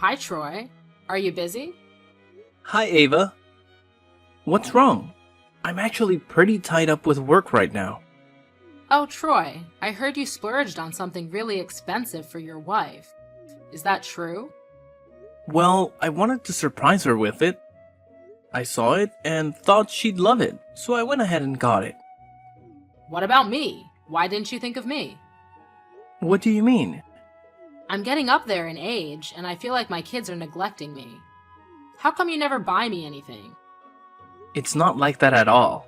Hi, Troy. Are you busy? Hi, Ava. What's wrong? I'm actually pretty tied up with work right now. Oh, Troy, I heard you splurged on something really expensive for your wife. Is that true? Well, I wanted to surprise her with it. I saw it and thought she'd love it, so I went ahead and got it. What about me? Why didn't you think of me? What do you mean? I'm getting up there in age, and I feel like my kids are neglecting me. How come you never buy me anything? It's not like that at all.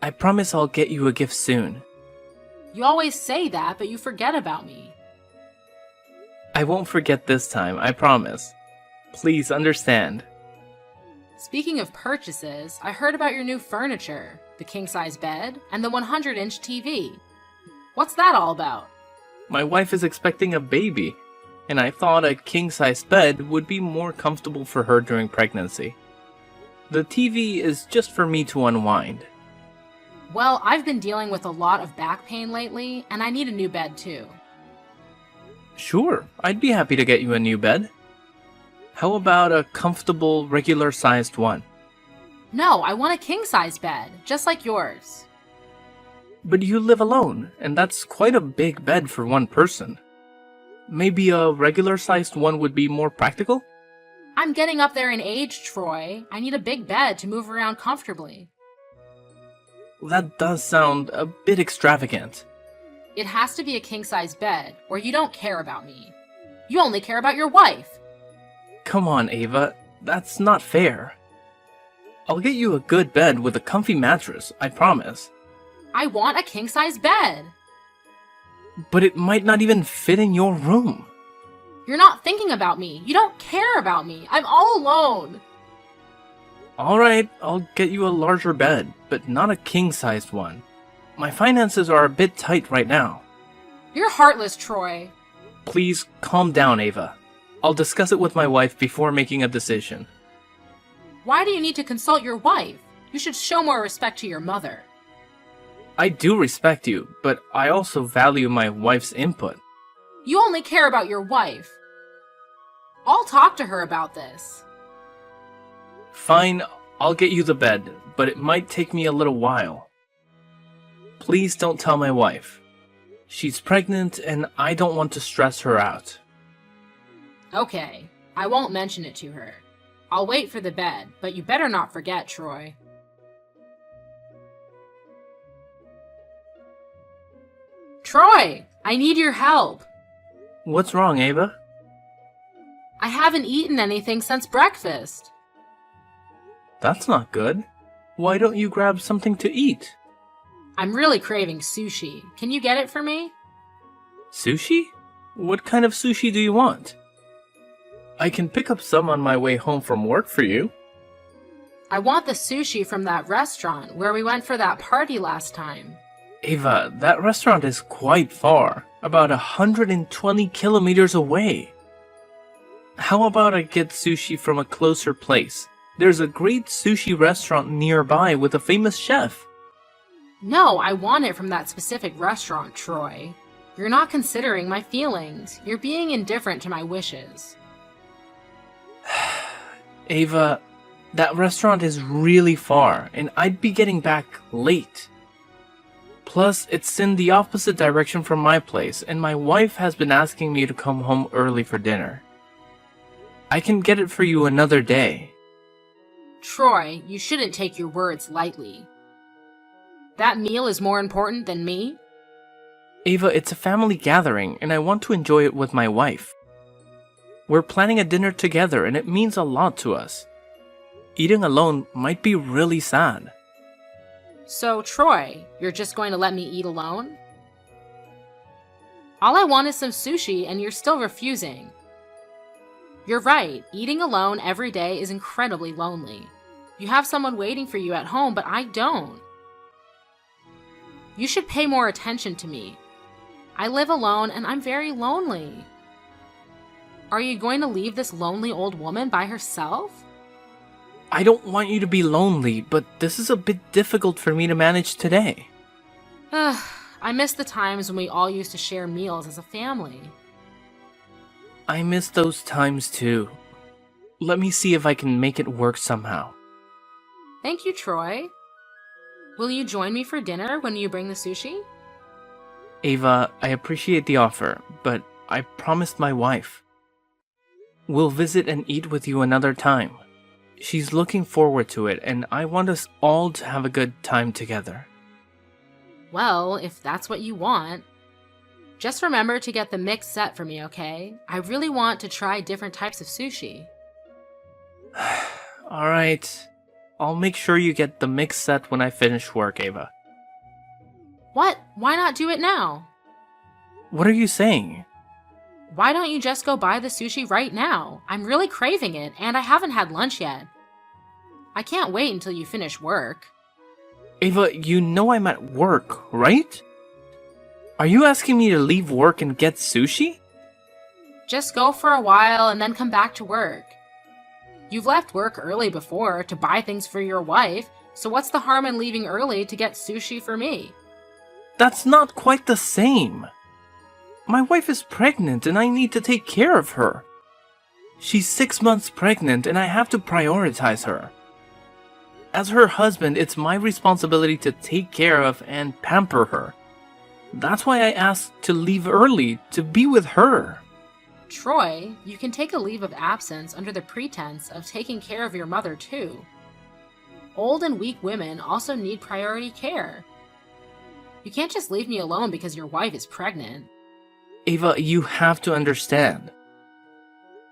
I promise I'll get you a gift soon. You always say that, but you forget about me. I won't forget this time, I promise. Please understand. Speaking of purchases, I heard about your new furniture, the king-size bed, and the 100-inch TV. What's that all about? My wife is expecting a baby, and I thought a king-size bed would be more comfortable for her during pregnancy. The TV is just for me to unwind. Well, I've been dealing with a lot of back pain lately, and I need a new bed too. Sure, I'd be happy to get you a new bed. How about a comfortable, regular-sized one? No, I want a king-size bed, just like yours. But you live alone, and that's quite a big bed for one person. Maybe a regular-sized one would be more practical? I'm getting up there in age, Troy. I need a big bed to move around comfortably. That does sound a bit extravagant. It has to be a king-size bed, or you don't care about me. You only care about your wife. Come on, Ava, that's not fair. I'll get you a good bed with a comfy mattress, I promise. I want a king-size bed. But it might not even fit in your room. You're not thinking about me. You don't care about me. I'm all alone. Alright, I'll get you a larger bed, but not a king-sized one. My finances are a bit tight right now. You're heartless, Troy. Please calm down, Ava. I'll discuss it with my wife before making a decision. Why do you need to consult your wife? You should show more respect to your mother. I do respect you, but I also value my wife's input. You only care about your wife. I'll talk to her about this. Fine, I'll get you the bed, but it might take me a little while. Please don't tell my wife. She's pregnant and I don't want to stress her out. Okay, I won't mention it to her. I'll wait for the bed, but you better not forget, Troy. Troy, I need your help. What's wrong, Ava? I haven't eaten anything since breakfast. That's not good. Why don't you grab something to eat? I'm really craving sushi. Can you get it for me? Sushi? What kind of sushi do you want? I can pick up some on my way home from work for you. I want the sushi from that restaurant where we went for that party last time. Ava, that restaurant is quite far, about 120 kilometers away. How about I get sushi from a closer place? There's a great sushi restaurant nearby with a famous chef. No, I want it from that specific restaurant, Troy. You're not considering my feelings. You're being indifferent to my wishes. Ava, that restaurant is really far, and I'd be getting back late. Plus, it's in the opposite direction from my place, and my wife has been asking me to come home early for dinner. I can get it for you another day. Troy, you shouldn't take your words lightly. That meal is more important than me? Ava, it's a family gathering, and I want to enjoy it with my wife. We're planning a dinner together, and it means a lot to us. Eating alone might be really sad. So, Troy, you're just going to let me eat alone? All I want is some sushi, and you're still refusing. You're right, eating alone every day is incredibly lonely. You have someone waiting for you at home, but I don't. You should pay more attention to me. I live alone, and I'm very lonely. Are you going to leave this lonely old woman by herself? I don't want you to be lonely, but this is a bit difficult for me to manage today. I miss the times when we all used to share meals as a family. I miss those times too. Let me see if I can make it work somehow. Thank you, Troy. Will you join me for dinner when you bring the sushi? Ava, I appreciate the offer, but I promised my wife. We'll visit and eat with you another time. She's looking forward to it, and I want us all to have a good time together. Well, if that's what you want. Just remember to get the mixed set for me, okay? I really want to try different types of sushi. Alright. I'll make sure you get the mixed set when I finish work, Ava. What? Why not do it now? What are you saying? Why don't you just go buy the sushi right now? I'm really craving it, and I haven't had lunch yet. I can't wait until you finish work. Ava, you know I'm at work, right? Are you asking me to leave work and get sushi? Just go for a while and then come back to work. You've left work early before to buy things for your wife, so what's the harm in leaving early to get sushi for me? That's not quite the same. My wife is pregnant and I need to take care of her. She's 6 months pregnant and I have to prioritize her. As her husband, it's my responsibility to take care of and pamper her. That's why I asked to leave early, to be with her. Troy, you can take a leave of absence under the pretense of taking care of your mother too. Old and weak women also need priority care. You can't just leave me alone because your wife is pregnant. Ava, you have to understand.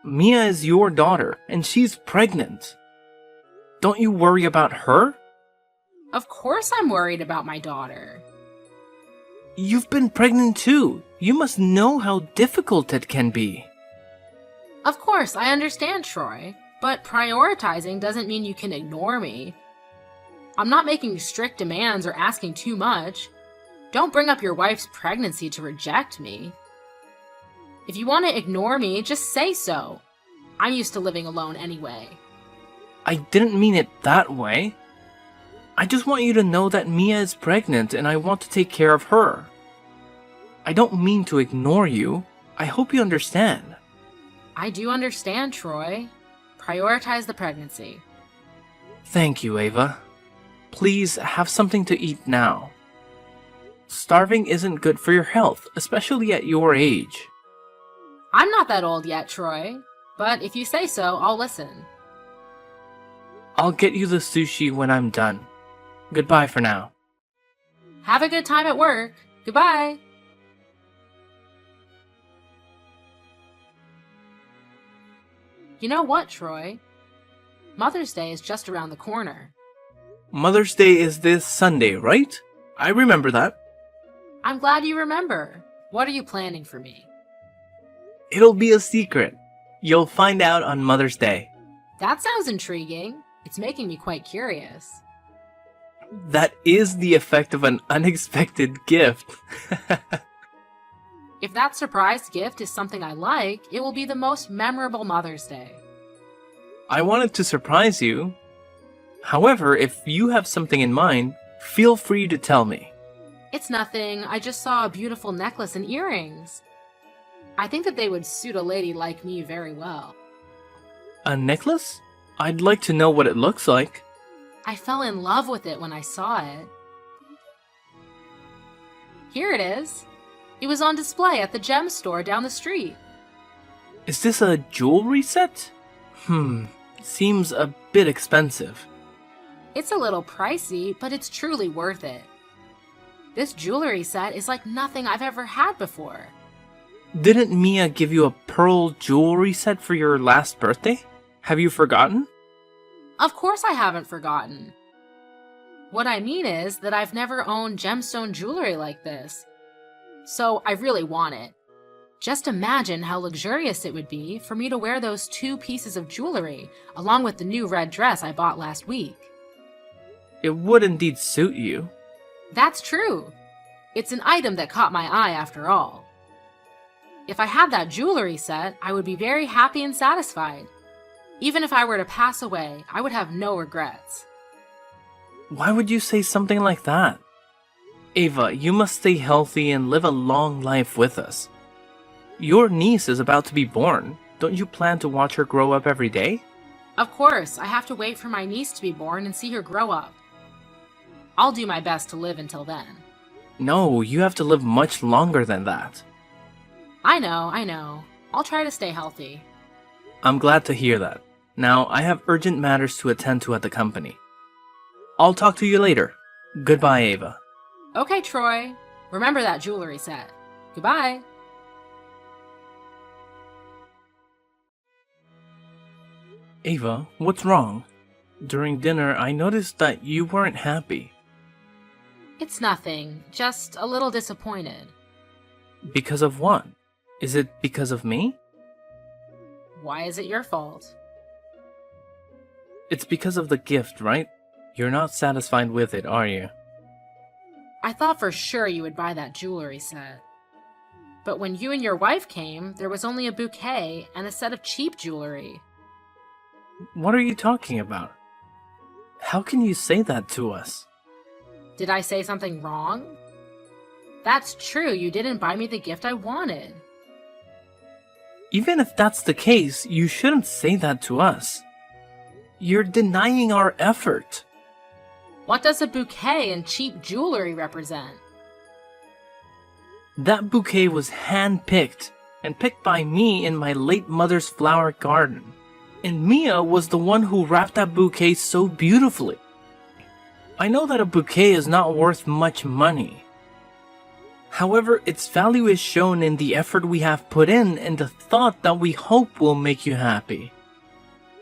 Mia is your daughter, and she's pregnant. Don't you worry about her? Of course I'm worried about my daughter. You've been pregnant too. You must know how difficult it can be. Of course, I understand, Troy. But prioritizing doesn't mean you can ignore me. I'm not making strict demands or asking too much. Don't bring up your wife's pregnancy to reject me. If you want to ignore me, just say so. I'm used to living alone anyway. I didn't mean it that way. I just want you to know that Mia is pregnant and I want to take care of her. I don't mean to ignore you. I hope you understand. I do understand, Troy. Prioritize the pregnancy. Thank you, Ava. Please have something to eat now. Starving isn't good for your health, especially at your age. I'm not that old yet, Troy. But if you say so, I'll listen. I'll get you the sushi when I'm done. Goodbye for now. Have a good time at work. Goodbye. You know what, Troy? Mother's Day is just around the corner. Mother's Day is this Sunday, right? I remember that. I'm glad you remember. What are you planning for me? It'll be a secret. You'll find out on Mother's Day. That sounds intriguing. It's making me quite curious. That is the effect of an unexpected gift. If that surprise gift is something I like, it will be the most memorable Mother's Day. I wanted to surprise you. However, if you have something in mind, feel free to tell me. It's nothing. I just saw a beautiful necklace and earrings. I think that they would suit a lady like me very well. A necklace? I'd like to know what it looks like. I fell in love with it when I saw it. Here it is. It was on display at the gem store down the street. Is this a jewelry set? Seems a bit expensive. It's a little pricey, but it's truly worth it. This jewelry set is like nothing I've ever had before. Didn't Mia give you a pearl jewelry set for your last birthday? Have you forgotten? Of course I haven't forgotten. What I mean is that I've never owned gemstone jewelry like this. So I really want it. Just imagine how luxurious it would be for me to wear those 2 pieces of jewelry along with the new red dress I bought last week. It would indeed suit you. That's true. It's an item that caught my eye after all. If I had that jewelry set, I would be very happy and satisfied. Even if I were to pass away, I would have no regrets. Why would you say something like that? Ava, you must stay healthy and live a long life with us. Your niece is about to be born. Don't you plan to watch her grow up every day? Of course, I have to wait for my niece to be born and see her grow up. I'll do my best to live until then. No, you have to live much longer than that. I know. I'll try to stay healthy. I'm glad to hear that. Now, I have urgent matters to attend to at the company. I'll talk to you later. Goodbye, Ava. Okay, Troy. Remember that jewelry set. Goodbye. Ava, what's wrong? During dinner, I noticed that you weren't happy. It's nothing, just a little disappointed. Because of what? Is it because of me? Why is it your fault? It's because of the gift, right? You're not satisfied with it, are you? I thought for sure you would buy that jewelry set. But when you and your wife came, there was only a bouquet and a set of cheap jewelry. What are you talking about? How can you say that to us? Did I say something wrong? That's true, you didn't buy me the gift I wanted. Even if that's the case, you shouldn't say that to us. You're denying our effort. What does a bouquet and cheap jewelry represent? That bouquet was hand-picked, and picked by me in my late mother's flower garden. And Mia was the one who wrapped that bouquet so beautifully. I know that a bouquet is not worth much money. However, its value is shown in the effort we have put in and the thought that we hope will make you happy.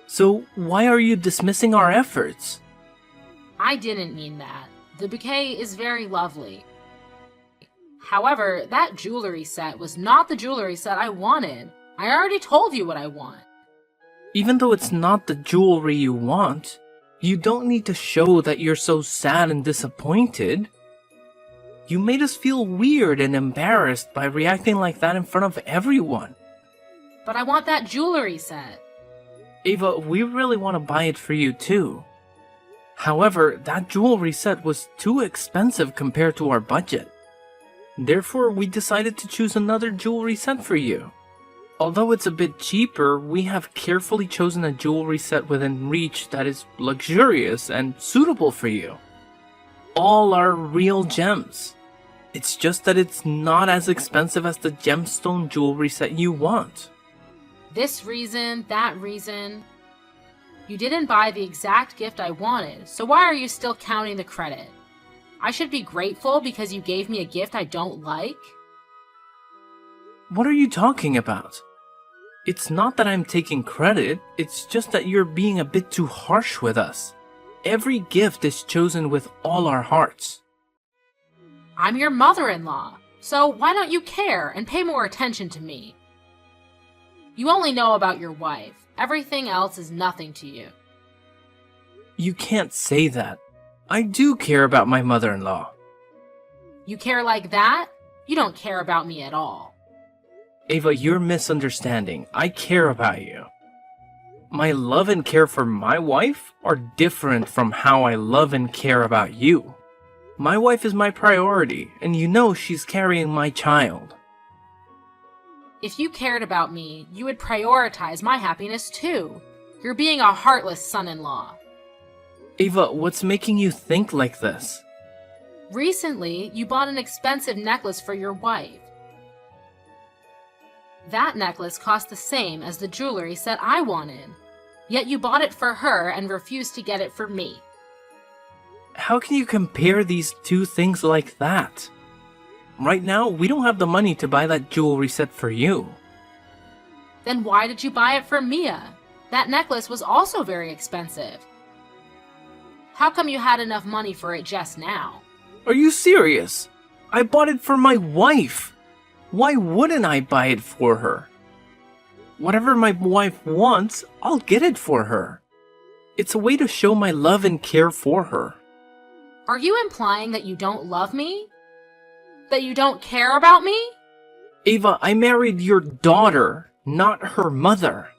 So why are you dismissing our efforts? I didn't mean that. The bouquet is very lovely. However, that jewelry set was not the jewelry set I wanted. I already told you what I want. Even though it's not the jewelry you want, you don't need to show that you're so sad and disappointed. You made us feel weird and embarrassed by reacting like that in front of everyone. But I want that jewelry set. Ava, we really want to buy it for you too. However, that jewelry set was too expensive compared to our budget. Therefore, we decided to choose another jewelry set for you. Although it's a bit cheaper, we have carefully chosen a jewelry set within reach that is luxurious and suitable for you. All are real gems. It's just that it's not as expensive as the gemstone jewelry set you want. This reason, that reason. You didn't buy the exact gift I wanted, so why are you still counting the credit? I should be grateful because you gave me a gift I don't like? What are you talking about? It's not that I'm taking credit, it's just that you're being a bit too harsh with us. Every gift is chosen with all our hearts. I'm your mother-in-law, so why don't you care and pay more attention to me? You only know about your wife. Everything else is nothing to you. You can't say that. I do care about my mother-in-law. You care like that? You don't care about me at all. Ava, you're misunderstanding. I care about you. My love and care for my wife are different from how I love and care about you. My wife is my priority, and you know she's carrying my child. If you cared about me, you would prioritize my happiness too. You're being a heartless son-in-law. Ava, what's making you think like this? Recently, you bought an expensive necklace for your wife. That necklace cost the same as the jewelry set I wanted. Yet you bought it for her and refused to get it for me. How can you compare these two things like that? Right now, we don't have the money to buy that jewelry set for you. Then why did you buy it for Mia? That necklace was also very expensive. How come you had enough money for it just now? Are you serious? I bought it for my wife. Why wouldn't I buy it for her? Whatever my wife wants, I'll get it for her. It's a way to show my love and care for her. Are you implying that you don't love me? That you don't care about me? Ava, I married your daughter, not her mother.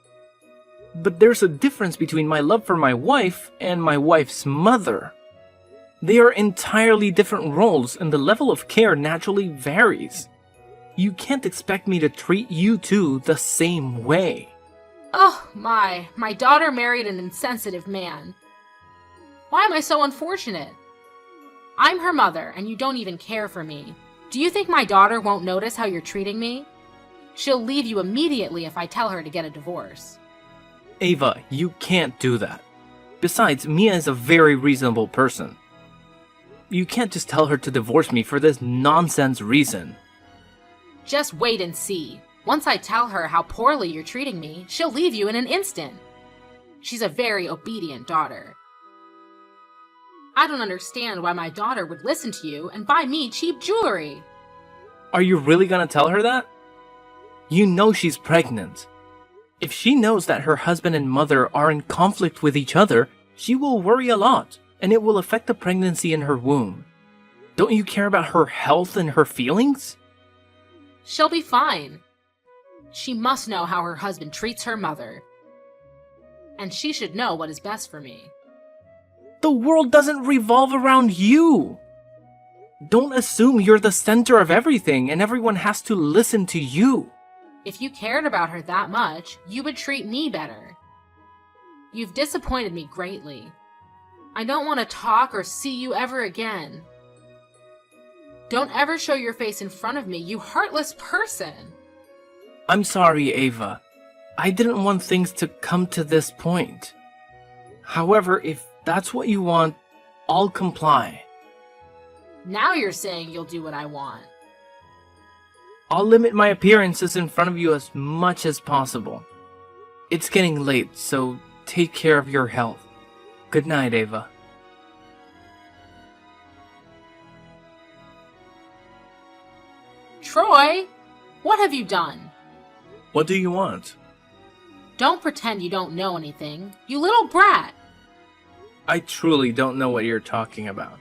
But there's a difference between my love for my wife and my wife's mother. They are entirely different roles, and the level of care naturally varies. You can't expect me to treat you two the same way. Oh my daughter married an insensitive man. Why am I so unfortunate? I'm her mother, and you don't even care for me. Do you think my daughter won't notice how you're treating me? She'll leave you immediately if I tell her to get a divorce. Ava, you can't do that. Besides, Mia is a very reasonable person. You can't just tell her to divorce me for this nonsense reason. Just wait and see. Once I tell her how poorly you're treating me, she'll leave you in an instant. She's a very obedient daughter. I don't understand why my daughter would listen to you and buy me cheap jewelry. Are you really gonna tell her that? You know she's pregnant. If she knows that her husband and mother are in conflict with each other, she will worry a lot, and it will affect the pregnancy in her womb. Don't you care about her health and her feelings? She'll be fine. She must know how her husband treats her mother. And she should know what is best for me. The world doesn't revolve around you. Don't assume you're the center of everything and everyone has to listen to you. If you cared about her that much, you would treat me better. You've disappointed me greatly. I don't want to talk or see you ever again. Don't ever show your face in front of me, you heartless person! I'm sorry, Ava. I didn't want things to come to this point. However, if that's what you want, I'll comply. Now you're saying you'll do what I want. I'll limit my appearances in front of you as much as possible. It's getting late, so take care of your health. Good night, Ava. Troy, what have you done? What do you want? Don't pretend you don't know anything, you little brat! I truly don't know what you're talking about.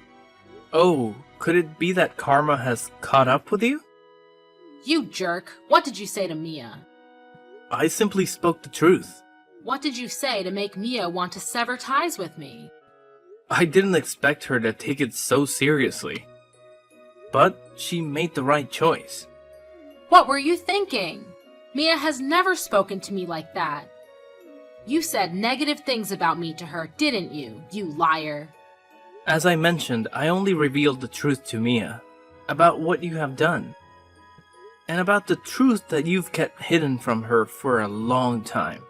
Oh, could it be that karma has caught up with you? You jerk, what did you say to Mia? I simply spoke the truth. What did you say to make Mia want to sever ties with me? I didn't expect her to take it so seriously. But she made the right choice. What were you thinking? Mia has never spoken to me like that. You said negative things about me to her, didn't you, you liar? As I mentioned, I only revealed the truth to Mia about what you have done. And about the truth that you've kept hidden from her for a long time.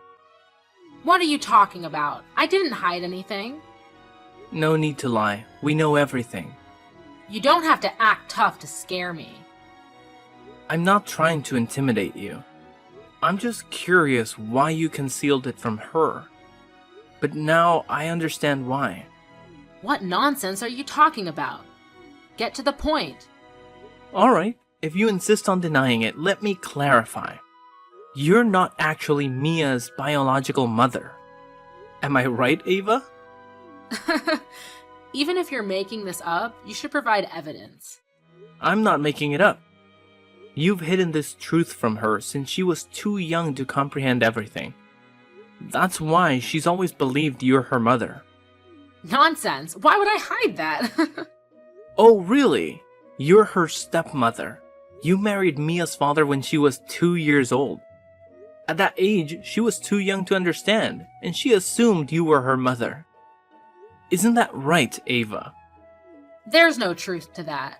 What are you talking about? I didn't hide anything. No need to lie. We know everything. You don't have to act tough to scare me. I'm not trying to intimidate you. I'm just curious why you concealed it from her. But now I understand why. What nonsense are you talking about? Get to the point. Alright, if you insist on denying it, let me clarify. You're not actually Mia's biological mother. Am I right, Ava? Even if you're making this up, you should provide evidence. I'm not making it up. You've hidden this truth from her since she was too young to comprehend everything. That's why she's always believed you're her mother. Nonsense! Why would I hide that? Oh, really? You're her stepmother. You married Mia's father when she was 2 years old. At that age, she was too young to understand, and she assumed you were her mother. Isn't that right, Ava? There's no truth to that.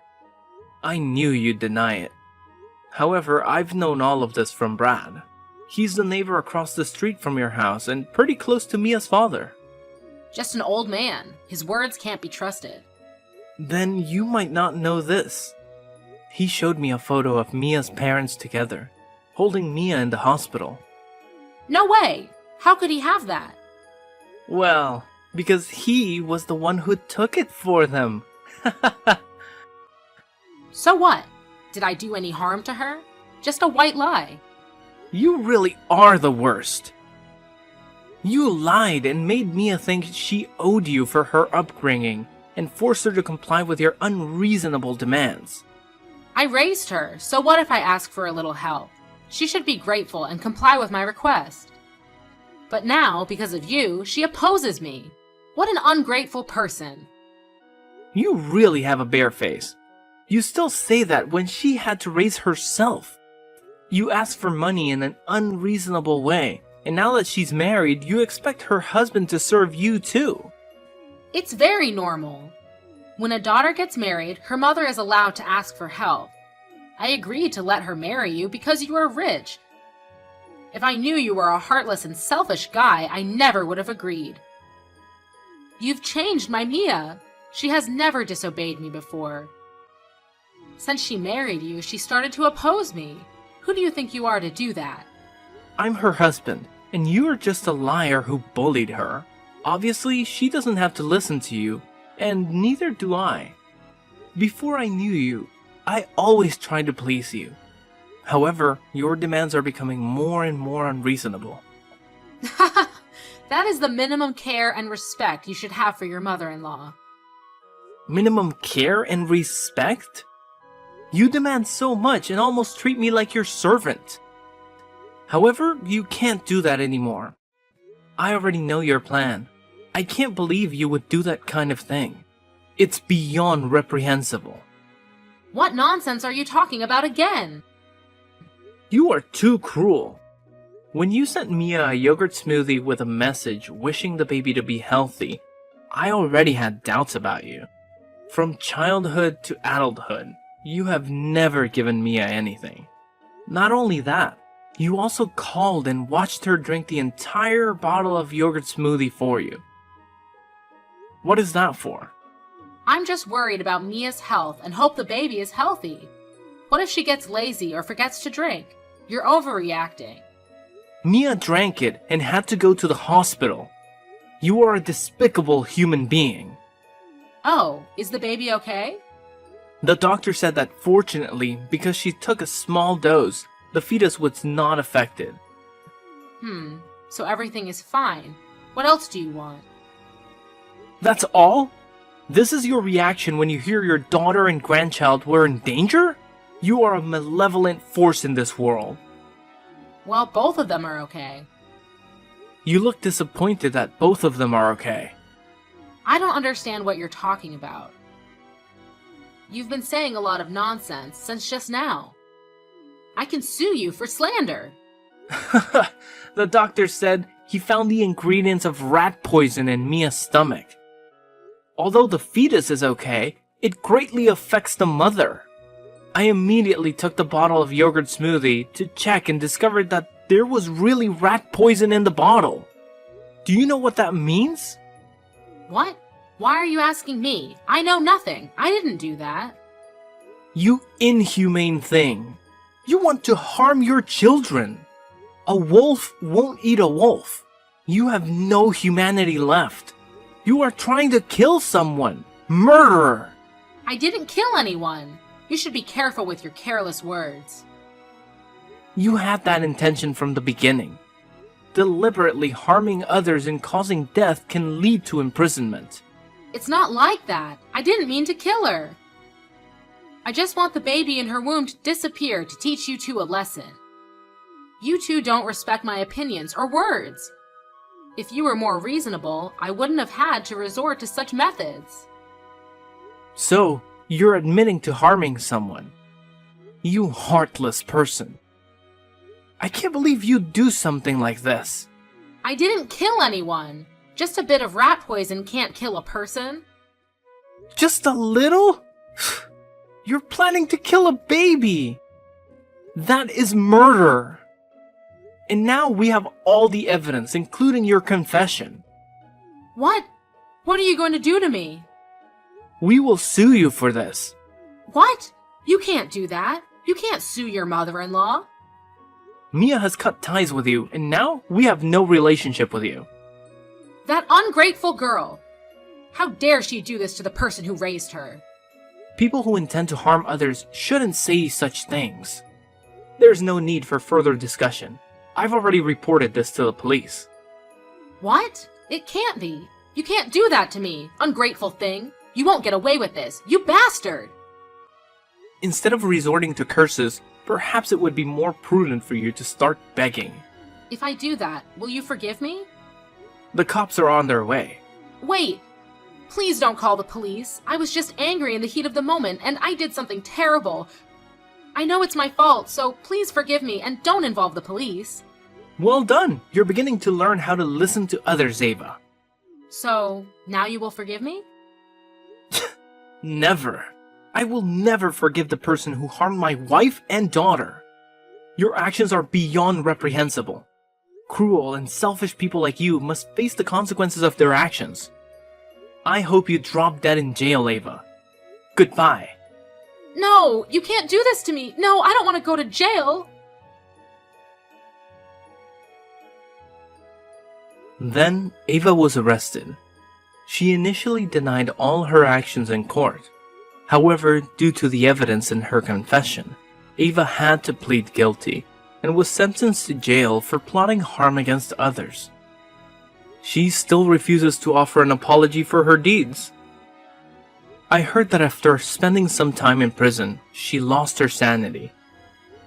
I knew you'd deny it. However, I've known all of this from Brad. He's the neighbor across the street from your house and pretty close to Mia's father. Just an old man. His words can't be trusted. Then you might not know this. He showed me a photo of Mia's parents together, holding Mia in the hospital. No way! How could he have that? Well, because he was the one who took it for them. So what? Did I do any harm to her? Just a white lie. You really are the worst. You lied and made Mia think she owed you for her upbringing and forced her to comply with your unreasonable demands. I raised her, so what if I ask for a little help? She should be grateful and comply with my request. But now, because of you, she opposes me. What an ungrateful person. You really have a bare face. You still say that when she had to raise herself. You asked for money in an unreasonable way, and now that she's married, you expect her husband to serve you too. It's very normal. When a daughter gets married, her mother is allowed to ask for help. I agreed to let her marry you because you are rich. If I knew you were a heartless and selfish guy, I never would have agreed. You've changed my Mia. She has never disobeyed me before. Since she married you, she started to oppose me. Who do you think you are to do that? I'm her husband, and you are just a liar who bullied her. Obviously, she doesn't have to listen to you, and neither do I. Before I knew you, I always tried to please you. However, your demands are becoming more and more unreasonable. That is the minimum care and respect you should have for your mother-in-law. Minimum care and respect? You demand so much and almost treat me like your servant. However, you can't do that anymore. I already know your plan. I can't believe you would do that kind of thing. It's beyond reprehensible. What nonsense are you talking about again? You are too cruel. When you sent Mia a yogurt smoothie with a message wishing the baby to be healthy, I already had doubts about you. From childhood to adulthood, you have never given Mia anything. Not only that, you also called and watched her drink the entire bottle of yogurt smoothie for you. What is that for? I'm just worried about Mia's health and hope the baby is healthy. What if she gets lazy or forgets to drink? You're overreacting. Mia drank it and had to go to the hospital. You are a despicable human being. Oh, is the baby okay? The doctor said that fortunately, because she took a small dose, the fetus was not affected. So everything is fine. What else do you want? That's all? This is your reaction when you hear your daughter and grandchild were in danger? You are a malevolent force in this world. Well, both of them are okay. You look disappointed that both of them are okay. I don't understand what you're talking about. You've been saying a lot of nonsense since just now. I can sue you for slander. The doctor said he found the ingredients of rat poison in Mia's stomach. Although the fetus is okay, it greatly affects the mother. I immediately took the bottle of yogurt smoothie to check and discovered that there was really rat poison in the bottle. Do you know what that means? What? Why are you asking me? I know nothing. I didn't do that. You inhumane thing. You want to harm your children. A wolf won't eat a wolf. You have no humanity left. You are trying to kill someone. Murderer. I didn't kill anyone. You should be careful with your careless words. You had that intention from the beginning. Deliberately harming others and causing death can lead to imprisonment. It's not like that. I didn't mean to kill her. I just want the baby in her womb to disappear to teach you two a lesson. You two don't respect my opinions or words. If you were more reasonable, I wouldn't have had to resort to such methods. So, you're admitting to harming someone. You heartless person. I can't believe you'd do something like this. I didn't kill anyone. Just a bit of rat poison can't kill a person. Just a little? You're planning to kill a baby. That is murder. And now we have all the evidence, including your confession. What? What are you going to do to me? We will sue you for this. What? You can't do that. You can't sue your mother-in-law. Mia has cut ties with you, and now we have no relationship with you. That ungrateful girl! How dare she do this to the person who raised her? People who intend to harm others shouldn't say such things. There's no need for further discussion. I've already reported this to the police. What? It can't be. You can't do that to me, ungrateful thing. You won't get away with this, you bastard! Instead of resorting to curses, perhaps it would be more prudent for you to start begging. If I do that, will you forgive me? The cops are on their way. Wait! Please don't call the police. I was just angry in the heat of the moment, and I did something terrible. I know it's my fault, so please forgive me and don't involve the police. Well done! You're beginning to learn how to listen to others, Ava. So, now you will forgive me? Never. I will never forgive the person who harmed my wife and daughter. Your actions are beyond reprehensible. Cruel and selfish people like you must face the consequences of their actions. I hope you drop dead in jail, Ava. Goodbye. No, you can't do this to me. No, I don't want to go to jail. Then Ava was arrested. She initially denied all her actions in court. However, due to the evidence in her confession, Ava had to plead guilty and was sentenced to jail for plotting harm against others. She still refuses to offer an apology for her deeds. I heard that after spending some time in prison, she lost her sanity.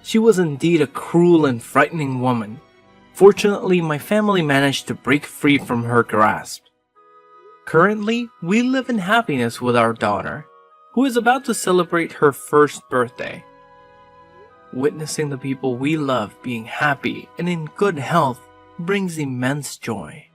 She was indeed a cruel and frightening woman. Fortunately, my family managed to break free from her grasp. Currently, we live in happiness with our daughter, who is about to celebrate her first birthday. Witnessing the people we love being happy and in good health brings immense joy.